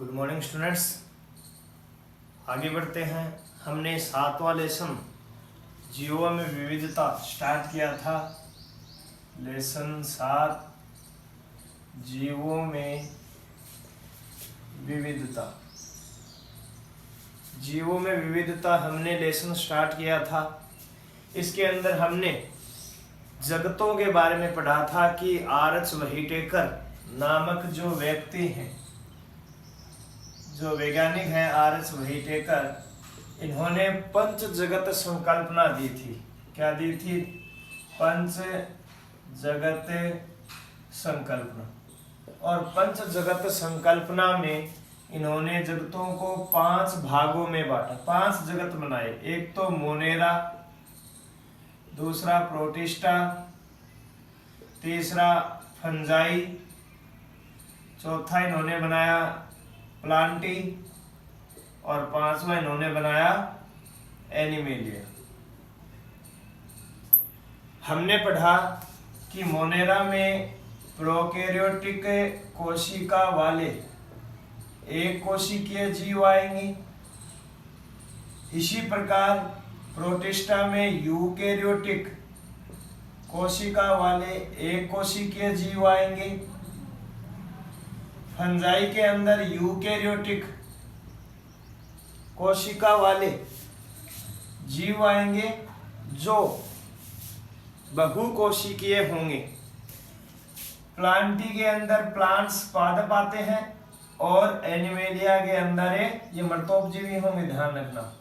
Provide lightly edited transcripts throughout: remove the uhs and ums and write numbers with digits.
Good morning students. आगे बढ़ते हैं। हमने 7वां लेसन जीवों में विविधता स्टार्ट किया था। लेसन 7 जीवों में विविधता। जीवों में विविधता हमने लेसन स्टार्ट किया था। इसके अंदर हमने जगतों के बारे में पढ़ा था कि आर्च व्हिटेकर नामक जो व्यक्ति हैं, जो वैज्ञानिक हैं आर्च व्हिटेकर, इन्होंने पंच जगत संकल्पना दी थी। क्या दी थी? पंच जगत संकल्पना। और पंच जगत संकल्पना में इन्होंने जगतों को 5 भागों में बांटा। 5 जगत बनाए। एक तो मोनेरा, दूसरा प्रोटिस्टा, तीसरा फंजाई, चौथा इन्होंने बनाया प्लांटी और 5वां इन्होंने बनाया एनिमेलिया। हमने पढ़ा कि मोनेरा में प्रोकैरियोटिक कोशिका वाले एक कोशिकीय जीव आएंगे। इसी प्रकार प्रोटिस्टा में यूकैरियोटिक कोशिका वाले एक कोशिकीय जीव आएंगे। फंजाई के अंदर यूकैरियोटिक कोशिका वाले जीव आएंगे जो बहुकोशिकीय होंगे। प्लांटी के अंदर प्लांट्स पादप आते हैं और एनिमेलिया के अंदर ये मर्तोपजीवी होंगे, ध्यान रखना।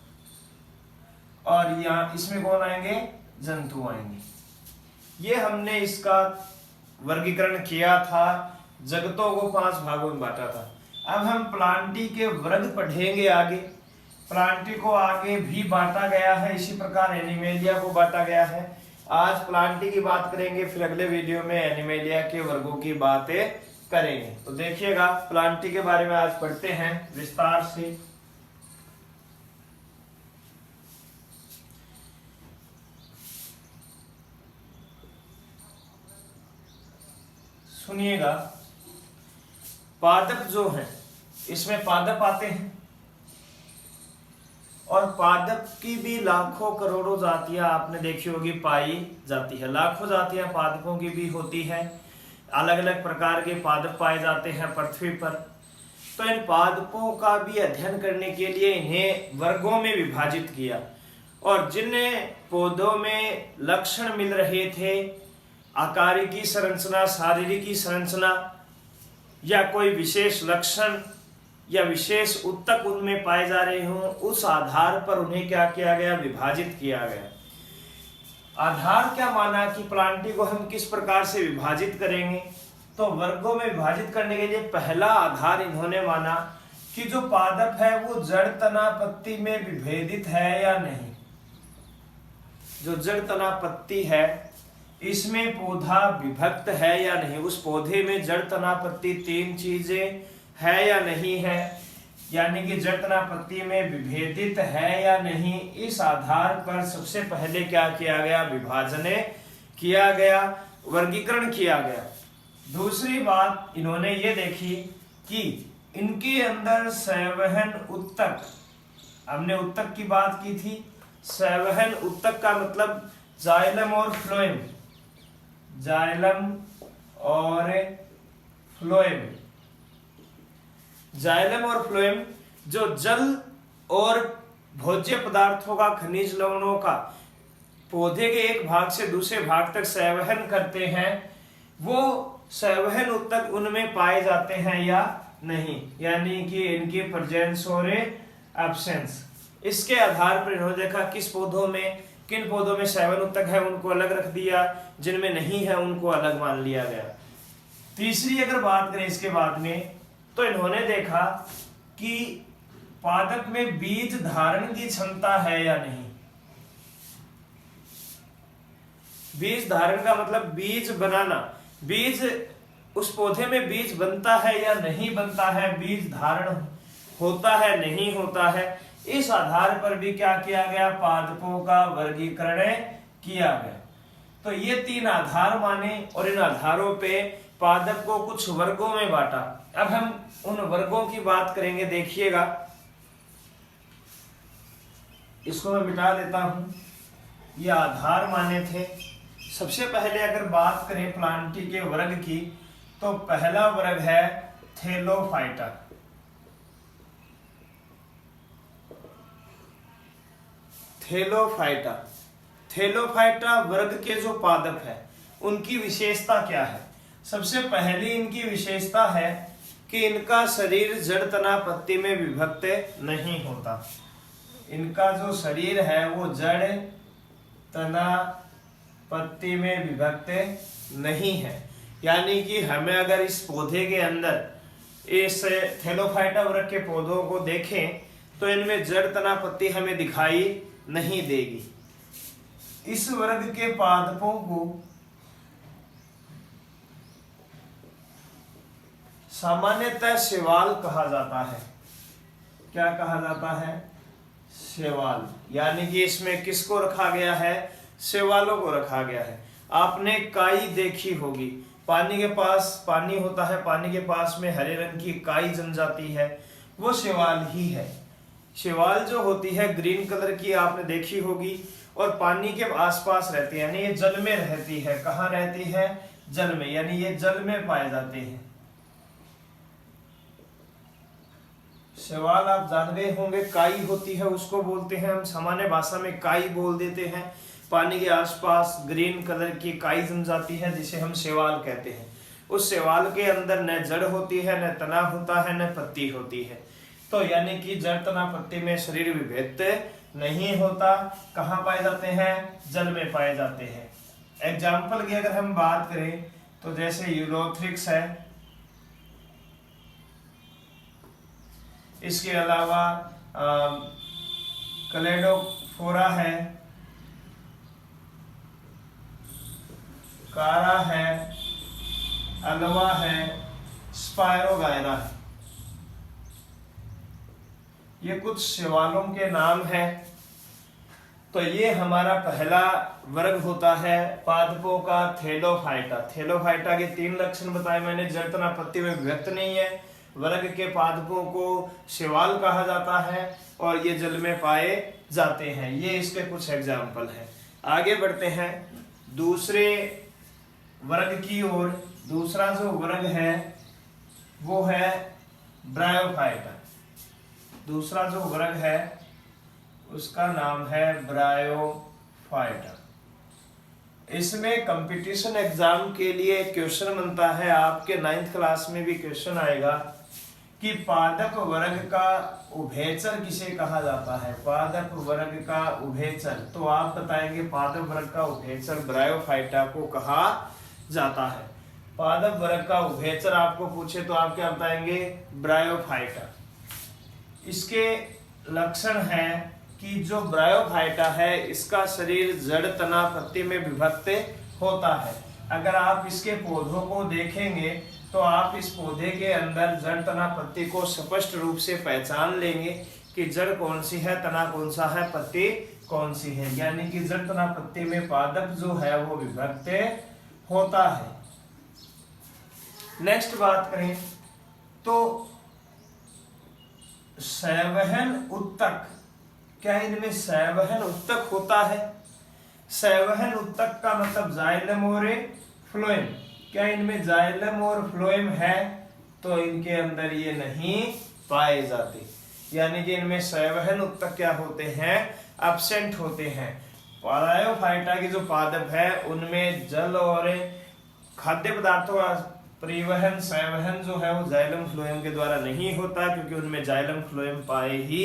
और यहाँ इसमें कौन आएंगे? जंतु आएंगे। ये हमने इसका वर्गीकरण किया था, जगतों को 5 भागों में बांटा था। अब हम प्लांटी के वर्ग पढ़ेंगे आगे। प्लांटी को आगे भी बांटा गया है, इसी प्रकार एनिमेलिया को बांटा गया है। आज प्लांटी की बात करेंगे, फिर अगले वीडियो में एनिमेलिया के वर्गों की बातें करेंगे। तो देखिएगा, प्लांटी के बारे में आज पढ़ते हैं विस्तार से। सुनिएगा, पादप जो हैं, इसमें पादप आते हैं और पादप की भी लाखों करोड़ों जातियां आपने देखी होगी पाई जाती है। लाखों जातियां पादपों की भी होती है। अलग अलग प्रकार के पादप पाए जाते हैं पृथ्वी पर। तो इन पादपों का भी अध्ययन करने के लिए इन्हें वर्गों में विभाजित किया। और जिन पौधों में लक्षण मिल रहे थे, आकारिकी संरचना, शारीरिकी संरचना या कोई विशेष लक्षण या विशेष उत्तक उनमें पाए जा रहे हों, उस आधार पर उन्हें क्या किया गया? विभाजित किया गया। आधार क्या माना कि प्लांटी को हम किस प्रकार से विभाजित करेंगे? तो वर्गों में विभाजित करने के लिए पहला आधार इन्होंने माना कि जो पादप है वो जड़ तना पत्ती में विभेदित है या नहीं। जो जड़ तना पत्ती है, इसमें पौधा विभक्त है या नहीं। उस पौधे में जड़ तना पत्ती 3 चीजें है या नहीं है, यानी कि जड़ तना पत्ती में विभेदित है या नहीं। इस आधार पर सबसे पहले क्या किया गया? विभाजन किया गया, वर्गीकरण किया गया। दूसरी बात इन्होंने ये देखी कि इनके अंदर संवहन उत्तक, हमने उत्तक की बात की थी। संवहन उत्तक का मतलब जाइलम और फ्लोएम। जाइलम और फ्लोएम। जाइलम और फ्लोएम जो जल और भोज्य पदार्थों का, खनिज लवणों का पौधे के एक भाग से दूसरे भाग तक संवहन करते हैं, वो संवहन उत्तक उनमें पाए जाते हैं या नहीं, यानी कि इनकी प्रेजेंस और एब्सेंस। इसके आधार पर इन्होंने देखा किस पौधों में, किन पौधों में संवहन उत्तक है उनको अलग रख दिया, जिनमें नहीं है उनको अलग मान लिया गया। तीसरी अगर बात करें इसके बाद में, तो इन्होंने देखा कि पादप में बीज धारण की क्षमता है या नहीं। बीज धारण का मतलब बीज बनाना। बीज, उस पौधे में बीज बनता है या नहीं बनता है, बीज धारण होता है नहीं होता है। इस आधार पर भी क्या किया गया? पादपों का वर्गीकरण किया गया। तो ये 3 आधार माने और इन आधारों पे पादप को कुछ वर्गों में बांटा। अब हम उन वर्गों की बात करेंगे, देखिएगा इसको मैं मिटा देता हूं, ये आधार माने थे। सबसे पहले अगर बात करें प्लांटी के वर्ग की, तो पहला वर्ग है थैलोफाइटा। थैलोफाइटा, थैलोफाइटा वर्ग के जो पादप है उनकी विशेषता क्या है? सबसे पहली इनकी विशेषता है कि इनका शरीर जड़ तना पत्ती में विभक्त नहीं होता। इनका जो शरीर है वो जड़ तना पत्ती में विभक्त नहीं है। यानी कि हमें अगर इस पौधे के अंदर इस थैलोफाइटा वर्ग के पौधों को देखें तो इनमें जड़ तना पत्ती हमें दिखाई नहीं देगी। इस वर्ग के पादपों को सामान्यतः शैवाल कहा जाता है। क्या कहा जाता है? शैवाल। यानी कि इसमें किसको रखा गया है? शैवालों को रखा गया है। आपने काई देखी होगी, पानी के पास पानी होता है, पानी के पास में हरे रंग की काई जम जाती है, वो शैवाल ही है। शैवाल जो होती है ग्रीन कलर की, आपने देखी होगी, और पानी के आसपास रहती है, यानी ये जल में रहती है। कहाँ रहती है? जल में, यानी ये जल में पाए जाते हैं। शैवाल आप जान गए होंगे, काई होती है उसको बोलते हैं हम सामान्य भाषा में काई बोल देते हैं। पानी के आसपास ग्रीन कलर की काई जम जाती है जिसे हम शैवाल कहते हैं। उस शैवाल के अंदर न जड़ होती है, न तना होता है, न पत्ती होती है। तो यानी कि जड़ तना पत्ती में शरीर विभक्त नहीं होता। कहाँ पाए जाते हैं? जल में पाए जाते हैं। एग्जाम्पल की अगर हम बात करें तो जैसे यूलोथ्रिक्स है, इसके अलावा क्लेडोफोरा है, कारा है, अल्वा है, स्पायरोगायरा है। ये कुछ शैवालों के नाम हैं। तो ये हमारा पहला वर्ग होता है पादपों का थैलोफाइटा। थैलोफाइटा के 3 लक्षण बताए मैंने। जड़ तना पत्ती में विभक्त नहीं है, वर्ग के पादपों को शैवाल कहा जाता है, और ये जल में पाए जाते हैं। ये इसके कुछ एग्जाम्पल हैं। आगे बढ़ते हैं दूसरे वर्ग की ओर। दूसरा जो वर्ग है वो है ब्रायोफाइटा। दूसरा जो वर्ग है उसका नाम है ब्रायोफाइटा। इसमें कंपटीशन एग्जाम के लिए क्वेश्चन बनता है, आपके 9th क्लास में भी क्वेश्चन आएगा कि पादप वर्ग का उभयचर किसे कहा जाता है? पादप वर्ग का उभयचर। तो आप बताएंगे पादप वर्ग का उभयचर ब्रायोफाइटा को कहा जाता है। पादप वर्ग का उभयचर आपको पूछे तो आप क्या बताएंगे? ब्रायोफाइटा। इसके लक्षण है कि जो ब्रायोफाइटा है इसका शरीर जड़ तना पत्ती में विभक्त होता है। अगर आप इसके पौधों को देखेंगे तो आप इस पौधे के अंदर जड़ तना पत्ती को स्पष्ट रूप से पहचान लेंगे कि जड़ कौन सी है, तना कौन सा है, पत्ती कौन सी है। यानी कि जड़ तना पत्ती में पादप जो है वो विभक्त होता है। नेक्स्ट बात करें तो संवहन उत्तक। क्या इनमें संवहन उत्तक होता है? संवहन उत्तक का मतलब जाइलम और फ्लोएम। क्या इनमें जाइलम और फ्लोएम है? तो इनके अंदर ये नहीं पाए जाते। यानी कि इनमें संवहन उत्तक क्या होते हैं? एब्सेंट होते हैं। ब्रायोफाइटा के जो पादप है उनमें जल और खाद्य पदार्थों का परिवहन संवहन जो है वो जाइलम फ्लोएम के द्वारा नहीं होता, क्योंकि उनमें जाइलम फ्लोएम पाए ही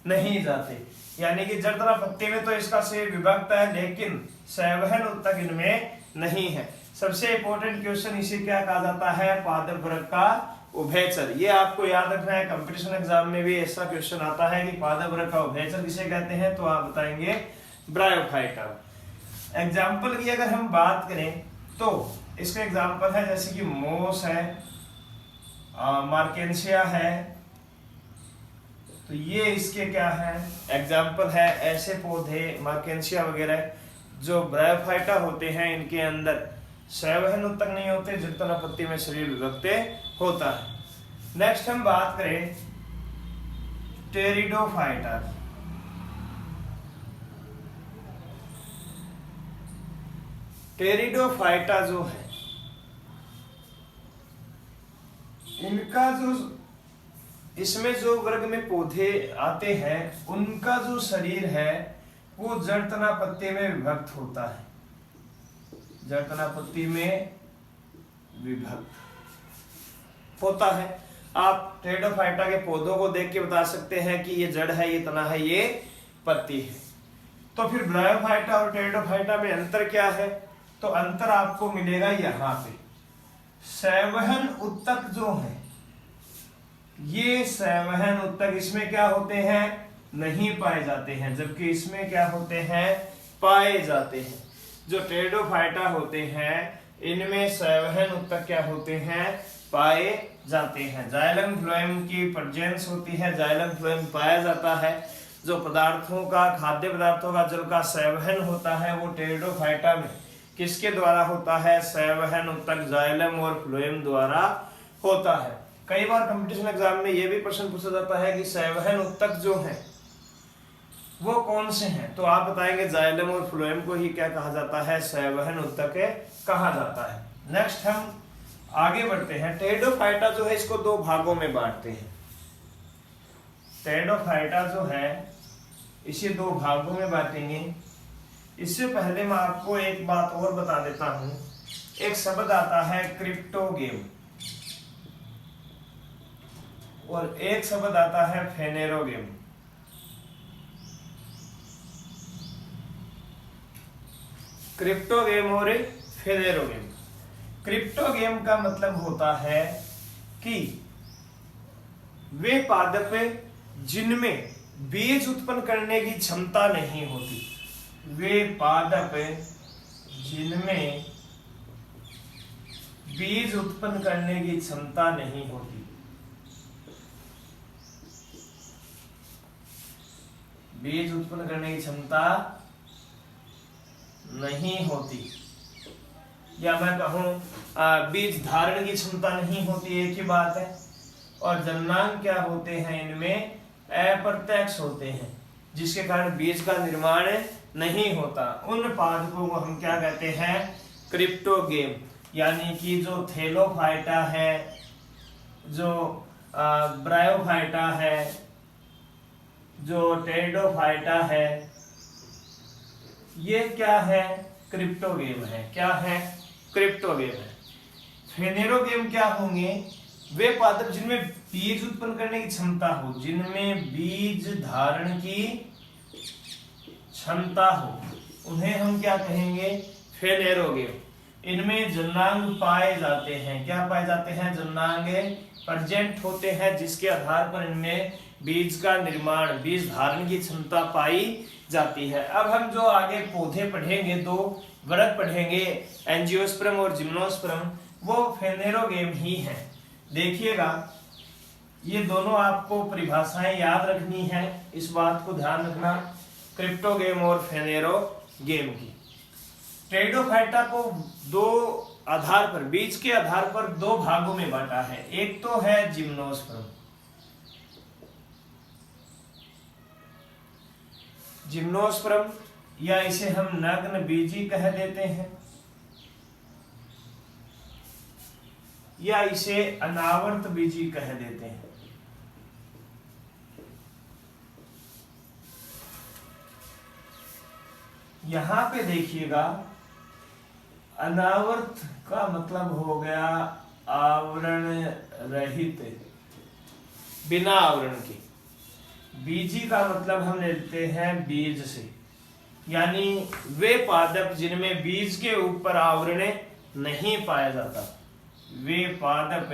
नहीं जाते। यानी कि जड़ तना पत्ती में तो इसका शरीर विभक्त है, लेकिन संवहन उत्तक इनमें नहीं है। सबसे इंपॉर्टेंट क्वेश्चन इसे क्या कहा जाता है? पादप वर्ग का उभयचर। ये आपको याद रखना है, कंपटीशन एग्जाम में भी ऐसा क्वेश्चन आता है कि पादप वर्ग का उभयचर किसे कहते हैं? तो आप बताएंगे ब्रायोफाइटा। एग्जाम्पल की अगर हम बात करें तो इसके एग्जाम्पल है जैसे कि मोस है, मार्केंसिया है। तो ये इसके क्या है? एग्जाम्पल है। ऐसे पौधे मार्केंसिया वगैरह जो ब्रायोफाइटा होते हैं इनके अंदर संवहन उत्तक नहीं होते, जड़ तना पत्ती में शरीर विभक्त होता है। नेक्स्ट हम बात करें टेरिडोफाइटा। टेरिडोफाइटा जो है, इनका जो इसमें जो वर्ग में पौधे आते हैं उनका जो शरीर है वो जड़ तना पत्ती में विभक्त होता है, जड़ तना पत्ती में विभक्त होता है। आप टेरिडोफाइटा के पौधों को देख के बता सकते हैं कि ये जड़ है, ये तना है, ये पत्ती है। तो फिर ब्रायोफाइटा और टेरिडोफाइटा में अंतर क्या है? तो अंतर आपको मिलेगा यहाँ पे, संवहन उत्तक जो है, ये संवहन उत्तक इसमें क्या होते हैं? नहीं पाए जाते हैं, जबकि इसमें क्या होते हैं? पाए जाते हैं। जो टेरिडोफाइटा होते हैं इनमें संवहन उत्तक क्या होते हैं? पाए जाते हैं। जाइलम फ्लोएम की प्रेजेंस होती है, जाइलम फ्लोएम पाया जाता है। जो पदार्थों का, खाद्य पदार्थों का जल का संवहन होता है वो टेरिडोफाइटा में किसके द्वारा होता है? संवहन उत्तक जाइलम और फ्लोएम द्वारा होता है। कई बार कंपटीशन एग्जाम में यह भी प्रश्न पूछा जाता है कि संवहन उत्तक जो है वो कौन से हैं? तो आप बताएंगे जाइलम और फ्लोएम को ही क्या कहा जाता है? संवहन उत्तक कहा जाता है। नेक्स्ट हम आगे बढ़ते हैं। टेरिडोफाइटा जो है इसको दो भागों में बांटते हैं। टेरिडोफाइटा जो है इसे दो भागों में बांटेंगे। इससे पहले मैं आपको एक बात और बता देता हूं। एक शब्द आता है क्रिप्टोगेम और एक शब्द आता है फेनेरोगेम। क्रिप्टोगेम और फेनेरोगेम। क्रिप्टोगेम का मतलब होता है कि वे पादप जिनमें बीज उत्पन्न करने की क्षमता नहीं होती, वे पादप जिनमें बीज उत्पन्न करने की क्षमता नहीं होती, बीज उत्पन्न करने की क्षमता नहीं होती, या मैं कहूं बीज धारण की क्षमता नहीं होती, एक ही बात है। और जन्नांग क्या होते हैं? इनमें अप्रत्यक्ष होते हैं, जिसके कारण बीज का निर्माण नहीं होता। उन पादपों को हम क्या कहते हैं? क्रिप्टोगेम। यानी कि जो थैलोफाइटा है, जो ब्रायोफाइटा है, जो टेरिडोफाइटा है, ये क्या है? क्रिप्टोगेम है। क्या है? क्रिप्टोगेम है। फेनेरोगेम क्या होंगे? वे पादप जिनमें बीज उत्पन्न करने की क्षमता हो, जिनमें बीज धारण की क्षमता हो, उन्हें हम क्या कहेंगे? फेनेरोगेम। इनमें जन्नांग पाए जाते हैं। क्या पाए जाते हैं? जन्नांग प्रेजेंट होते हैं, जिसके आधार पर इनमें बीज का निर्माण, बीज धारण की क्षमता पाई जाती है। अब हम जो आगे पौधे पढ़ेंगे, दो वर्ग पढ़ेंगे, एंजियोस्पर्म और जिम्नोस्पर्म, वो फेनेरोगेम ही हैं। देखिएगा, ये दोनों आपको परिभाषाएं याद रखनी है, इस बात को ध्यान रखना, क्रिप्टोगेम और फेनेरोगेम की। टेरिडोफाइटा को दो आधार पर, बीज के आधार पर दो भागों में बांटा है। एक तो है जिम्नोस्पर्म। जिम्नोस्पर्म या इसे हम नग्न बीजी कह देते हैं, या इसे अनावर्त बीजी कह देते हैं। यहां पे देखिएगा, अनावर्त का मतलब हो गया आवरण रहित, बिना आवरण के। बीजी का मतलब हम लेते हैं बीज से, यानी वे पादप जिनमें बीज के ऊपर आवरण नहीं पाया जाता, वे पादप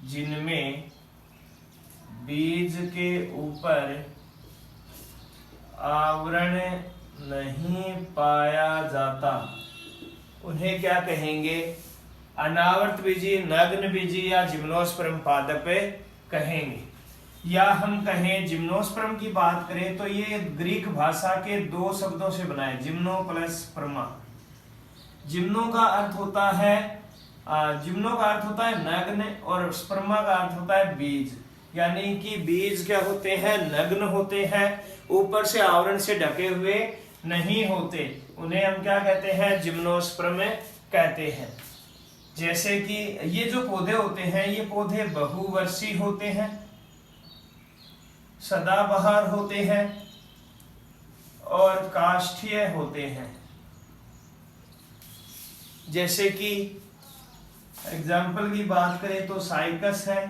जिनमें बीज के ऊपर आवरण नहीं पाया जाता, उन्हें क्या कहेंगे? अनावर्त बीजी, नग्न बीजी या जिम्नोस्पर्म पादप कहेंगे। या हम कहें जिम्नोस्पर्म की बात करें तो ये ग्रीक भाषा के दो शब्दों से बना है, जिम्नो प्लस स्पर्मा। जिम्नो का अर्थ होता है जिम्नो का अर्थ होता है नग्न और स्पर्मा का अर्थ होता है बीज। यानी कि बीज क्या होते हैं, नग्न होते हैं, ऊपर से आवरण से ढके हुए नहीं होते, उन्हें हम क्या कहते हैं, जिम्नोस्पर्म कहते हैं। जैसे कि ये जो पौधे होते हैं ये पौधे बहुवर्षीय होते हैं, सदाबहार होते हैं और काष्ठीय होते हैं। जैसे कि एग्जाम्पल की बात करें तो साइकस है,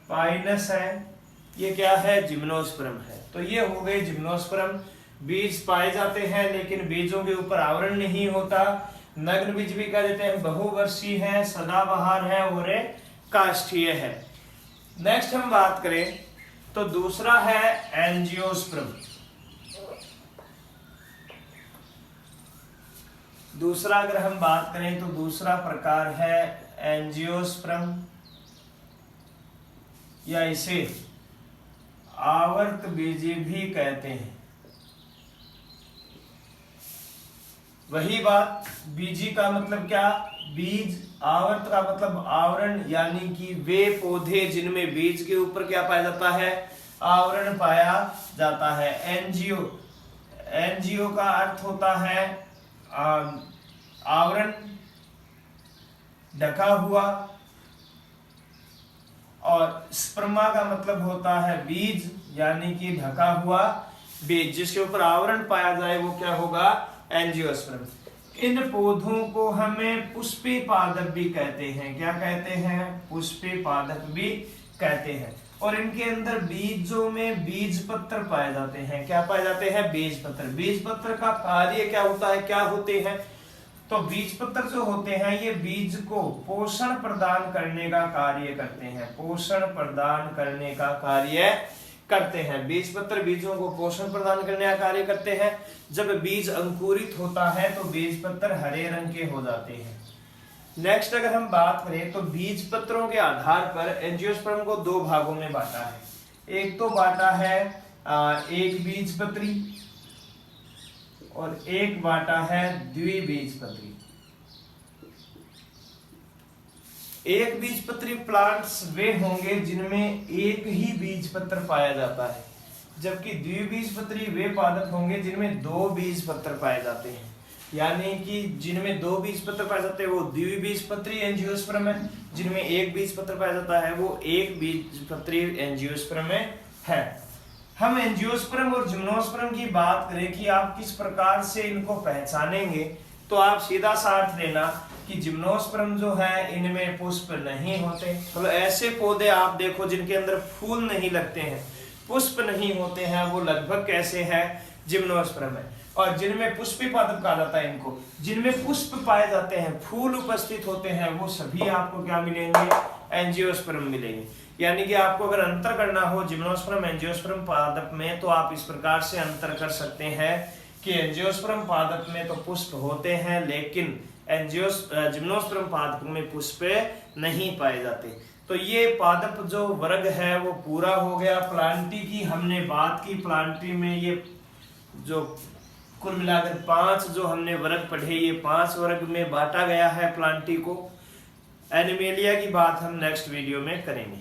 पाइनस है, ये क्या है, जिम्नोस्पर्म है। तो ये हो गए जिम्नोस्पर्म। बीज पाए जाते हैं लेकिन बीजों के ऊपर आवरण नहीं होता, नग्न बीज भी कह देते हैं, बहुवर्षीय है, सदाबहार है और काष्ठीय है। नेक्स्ट हम बात करें तो दूसरा है एंजियोस्पर्म। दूसरा अगर हम बात करें तो दूसरा प्रकार है एंजियोस्पर्म, या इसे आवर्त बीजी भी कहते हैं। वही बात, बीजी का मतलब क्या, बीज, आवर्त का मतलब आवरण, यानी कि वे पौधे जिनमें बीज के ऊपर क्या पाया जाता है, आवरण पाया जाता है। एंजियो, एंजियो का अर्थ होता है आवरण, ढका हुआ, और स्पर्मा का मतलब होता है बीज, यानी कि ढका हुआ बीज, जिसके ऊपर आवरण पाया जाए वो क्या होगा, एंजियोस्पर्म। इन पौधों को हमें पुष्पी पादप भी कहते हैं। क्या कहते हैं, पुष्पी पादप भी कहते हैं। और इनके अंदर बीजों में बीज पत्र पाए जाते हैं। क्या पाए जाते हैं, बीज पत्र। बीज पत्र का कार्य क्या होता है, क्या होते हैं, तो बीज पत्र जो होते हैं ये बीज को पोषण प्रदान करने का कार्य करते हैं, पोषण प्रदान करने का कार्य करते हैं। बीज पत्र बीजों को पोषण प्रदान करने का कार्य करते हैं। जब बीज अंकुरित होता है तो बीज पत्र हरे रंग के हो जाते हैं। नेक्स्ट अगर हम बात करें तो बीज पत्रों के आधार पर एंजियोस्पर्म को दो भागों में बांटा है। एक तो बांटा है एक बीजपत्री और एक बांटा है द्विबीजपत्री। एक बीजपत्री प्लांट्स वे होंगे जिनमें एक ही बीजपत्र पाया जाता है, जबकि द्विबीजपत्री वे पादप होंगे जिनमें दो बीजपत्र पाए जाते हैं। यानी कि जिनमें दो बीजपत्र पाए जाते हैं वो द्विबीजपत्री एंजियोस्पर्म है, जिनमें एक बीजपत्र पाया जाता है वो एक बीजपत्री एंजियोस्पर्म है। हम एंजियोस्पर्म और जिम्नोस्पर्म की बात करें कि आप किस प्रकार से इनको पहचानेंगे, तो आप सीधा सा अर्थ लेना कि जिम्नोस्पर्म जो है इनमें पुष्प नहीं होते। तो ऐसे पौधे आप देखो जिनके अंदर फूल नहीं लगते हैं, पुष्प नहीं होते हैं, वो लगभग कैसे है, जिम्नोस्पर्म है। और जिनमें पुष्पी पादप कहा जाता है इनको, जिनमें पुष्प पाए जाते हैं, फूल उपस्थित होते हैं, वो सभी आपको क्या मिलेंगे, एंजियोस्पर्म मिलेंगे। यानी कि आपको अगर अंतर करना हो जिम्नोस्पर्म एंजियोस्पर्म पादप में, तो आप इस प्रकार से अंतर कर सकते हैं कि एंजियोस्पर्म पादप में तो पुष्प होते हैं लेकिन जिम्नोस्पर्म पादप में पुष्प नहीं पाए जाते। तो ये पादप जो वर्ग है वो पूरा हो गया। प्लांटी की हमने बात की, प्लांटी में ये जो कुल मिलाकर 5 जो हमने वर्ग पढ़े, ये 5 वर्ग में बांटा गया है प्लांटी को। एनिमेलिया की बात हम नेक्स्ट वीडियो में करेंगे।